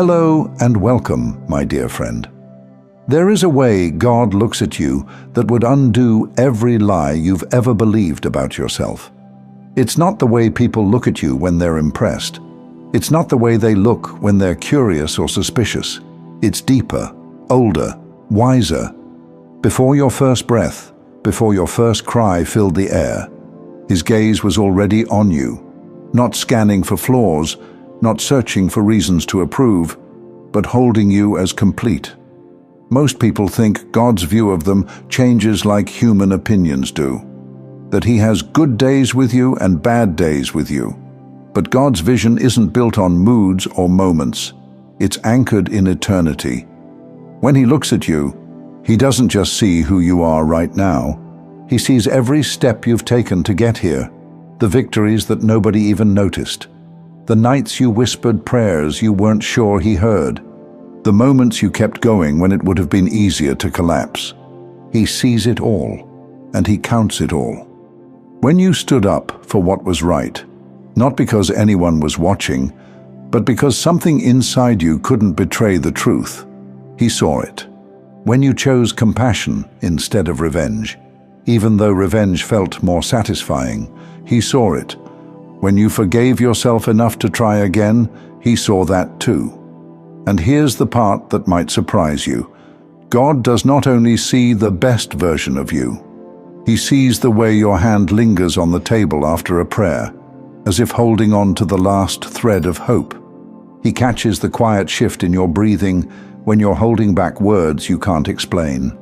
Hello and welcome, my dear friend. There is a way God looks at you that would undo every lie you've ever believed about yourself. It's not the way people look at you when they're impressed. It's not the way they look when they're curious or suspicious. It's deeper, older, wiser. Before your first breath, before your first cry filled the air, His gaze was already on you, not scanning for flaws, not searching for reasons to approve, but holding you as complete. Most people think God's view of them changes like human opinions do, that He has good days with you and bad days with you. But God's vision isn't built on moods or moments. It's anchored in eternity. When He looks at you, He doesn't just see who you are right now. He sees every step you've taken to get here, the victories that nobody even noticed, the nights you whispered prayers you weren't sure He heard, the moments you kept going when it would have been easier to collapse. He sees it all, and He counts it all. When you stood up for what was right, not because anyone was watching, but because something inside you couldn't betray the truth, He saw it. When you chose compassion instead of revenge, even though revenge felt more satisfying, He saw it. When you forgave yourself enough to try again, He saw that too. And here's the part that might surprise you. God does not only see the best version of you, He sees the way your hand lingers on the table after a prayer, as if holding on to the last thread of hope. He catches the quiet shift in your breathing when you're holding back words you can't explain.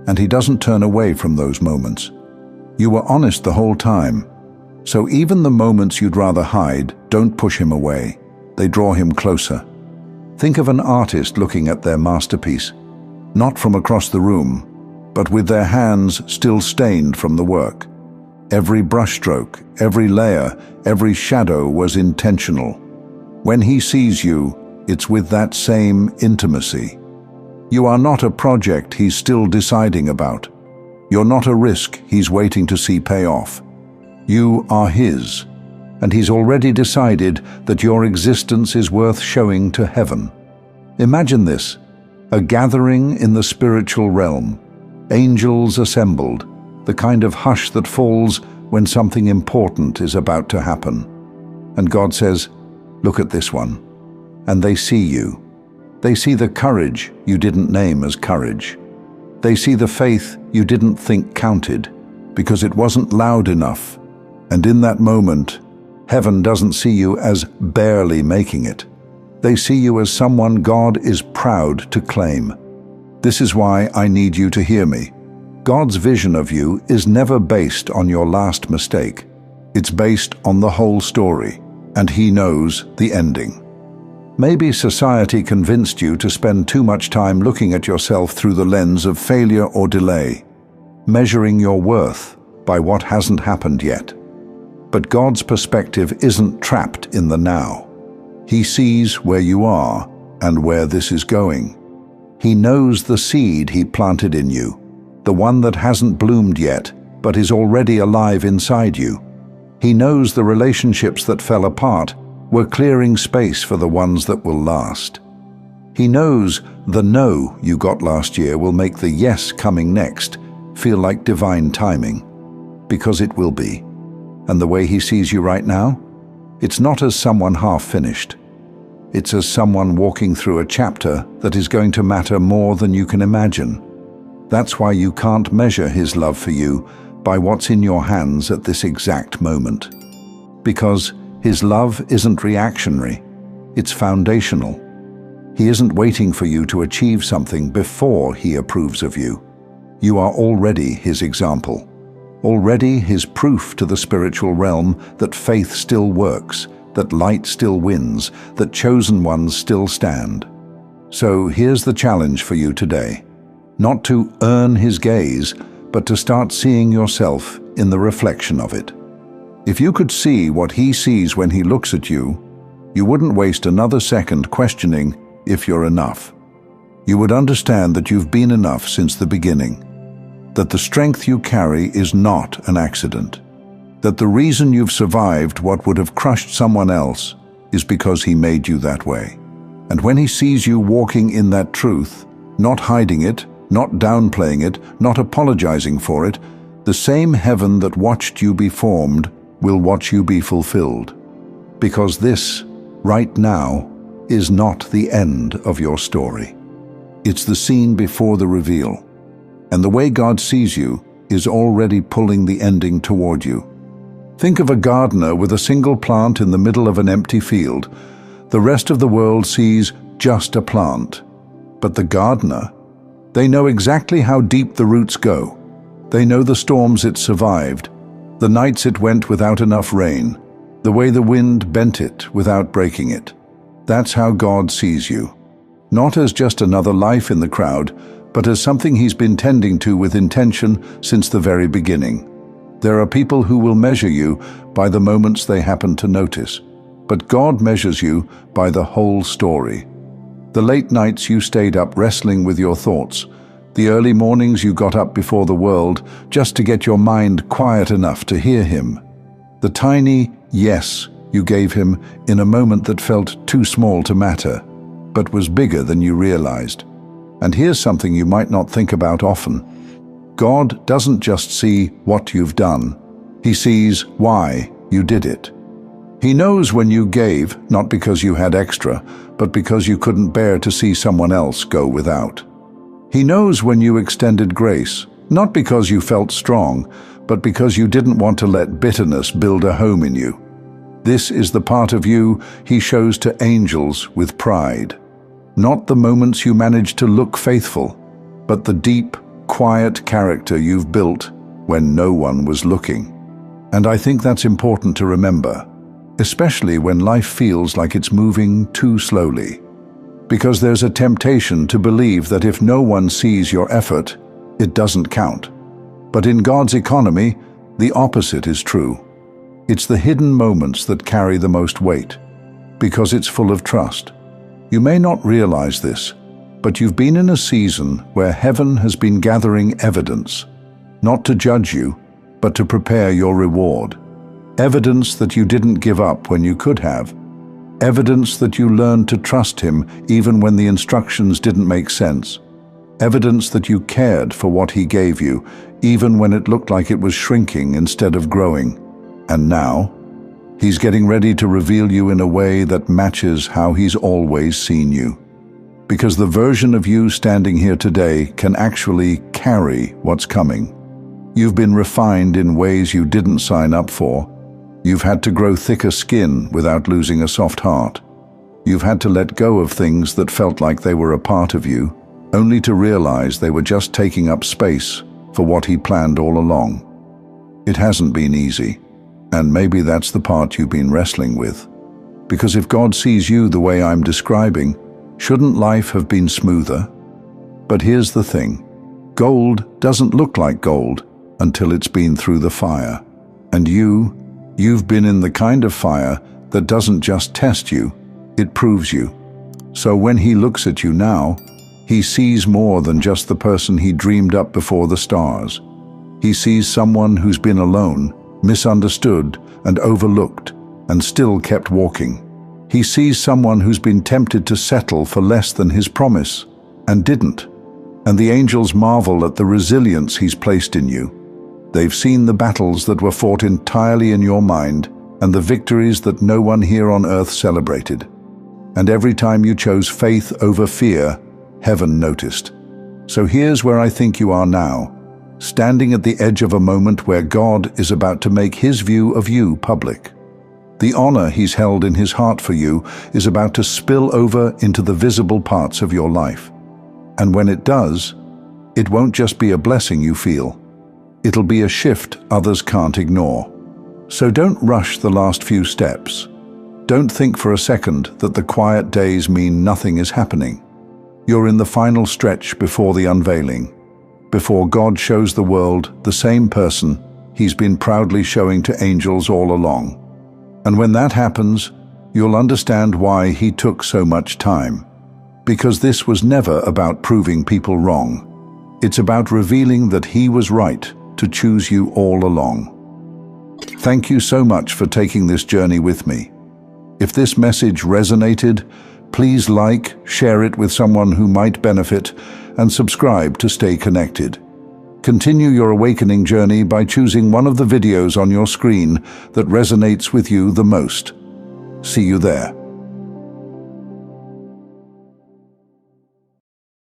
And He doesn't turn away from those moments. You were honest the whole time. So even the moments you'd rather hide don't push Him away. They draw Him closer. Think of an artist looking at their masterpiece, not from across the room, but with their hands still stained from the work. Every brushstroke, every layer, every shadow was intentional. When He sees you, it's with that same intimacy. You are not a project He's still deciding about. You're not a risk He's waiting to see pay off. You are His, and He's already decided that your existence is worth showing to heaven. Imagine this, a gathering in the spiritual realm, angels assembled, the kind of hush that falls when something important is about to happen. And God says, "Look at this one." And they see you. They see the courage you didn't name as courage. They see the faith you didn't think counted, because it wasn't loud enough. And in that moment, heaven doesn't see you as barely making it. They see you as someone God is proud to claim. This is why I need you to hear me. God's vision of you is never based on your last mistake. It's based on the whole story, and He knows the ending. Maybe society convinced you to spend too much time looking at yourself through the lens of failure or delay, measuring your worth by what hasn't happened yet. But God's perspective isn't trapped in the now. He sees where you are and where this is going. He knows the seed He planted in you, the one that hasn't bloomed yet, but is already alive inside you. He knows the relationships that fell apart were clearing space for the ones that will last. He knows the no you got last year will make the yes coming next feel like divine timing, because it will be. And the way He sees you right now, it's not as someone half-finished. It's as someone walking through a chapter that is going to matter more than you can imagine. That's why you can't measure His love for you by what's in your hands at this exact moment. Because His love isn't reactionary, it's foundational. He isn't waiting for you to achieve something before He approves of you. You are already His example, already His proof to the spiritual realm that faith still works, that light still wins, that chosen ones still stand. So here's the challenge for you today. Not to earn His gaze, but to start seeing yourself in the reflection of it. If you could see what He sees when He looks at you, you wouldn't waste another second questioning if you're enough. You would understand that you've been enough since the beginning, that the strength you carry is not an accident, that the reason you've survived what would have crushed someone else is because He made you that way. And when he sees you walking in that truth, not hiding it, not downplaying it, not apologizing for it, the same heaven that watched you be formed will watch you be fulfilled. Because this, right now, is not the end of your story. It's the scene before the reveal. And the way God sees you is already pulling the ending toward you. Think of a gardener with a single plant in the middle of an empty field. The rest of the world sees just a plant. But the gardener, they know exactly how deep the roots go. They know the storms it survived, the nights it went without enough rain, the way the wind bent it without breaking it. That's how God sees you. Not as just another life in the crowd, but as something he's been tending to with intention since the very beginning. There are people who will measure you by the moments they happen to notice, but God measures you by the whole story. The late nights you stayed up wrestling with your thoughts, the early mornings you got up before the world just to get your mind quiet enough to hear him. The tiny yes you gave him in a moment that felt too small to matter, but was bigger than you realized. And here's something you might not think about often. God doesn't just see what you've done. He sees why you did it. He knows when you gave, not because you had extra, but because you couldn't bear to see someone else go without. He knows when you extended grace, not because you felt strong, but because you didn't want to let bitterness build a home in you. This is the part of you he shows to angels with pride. Not the moments you managed to look faithful, but the deep, quiet character you've built when no one was looking. And I think that's important to remember, especially when life feels like it's moving too slowly. Because there's a temptation to believe that if no one sees your effort, it doesn't count. But in God's economy, the opposite is true. It's the hidden moments that carry the most weight, because it's full of trust. You may not realize this, but you've been in a season where heaven has been gathering evidence, not to judge you, but to prepare your reward. Evidence that you didn't give up when you could have. Evidence that you learned to trust him even when the instructions didn't make sense. Evidence that you cared for what he gave you, even when it looked like it was shrinking instead of growing. And now, he's getting ready to reveal you in a way that matches how he's always seen you. Because the version of you standing here today can actually carry what's coming. You've been refined in ways you didn't sign up for. You've had to grow thicker skin without losing a soft heart. You've had to let go of things that felt like they were a part of you, only to realize they were just taking up space for what he planned all along. It hasn't been easy, and maybe that's the part you've been wrestling with. Because if God sees you the way I'm describing, shouldn't life have been smoother? But here's the thing. Gold doesn't look like gold until it's been through the fire. And you've been in the kind of fire that doesn't just test you, it proves you. So when he looks at you now, he sees more than just the person he dreamed up before the stars. He sees someone who's been alone, misunderstood, and overlooked, and still kept walking. He sees someone who's been tempted to settle for less than his promise, and didn't. And the angels marvel at the resilience he's placed in you. They've seen the battles that were fought entirely in your mind, and the victories that no one here on earth celebrated. And every time you chose faith over fear, heaven noticed. So here's where I think you are now, standing at the edge of a moment where God is about to make his view of you public. The honor he's held in his heart for you is about to spill over into the visible parts of your life. And when it does, it won't just be a blessing you feel. It'll be a shift others can't ignore. So don't rush the last few steps. Don't think for a second that the quiet days mean nothing is happening. You're in the final stretch before the unveiling, before God shows the world the same person he's been proudly showing to angels all along. And when that happens, you'll understand why he took so much time. Because this was never about proving people wrong. It's about revealing that he was right to choose you all along. Thank you so much for taking this journey with me. If this message resonated, Please like, share it with someone who might benefit, and subscribe to stay connected. Continue your awakening journey by choosing one of the videos on your screen that resonates with you the most. See you there.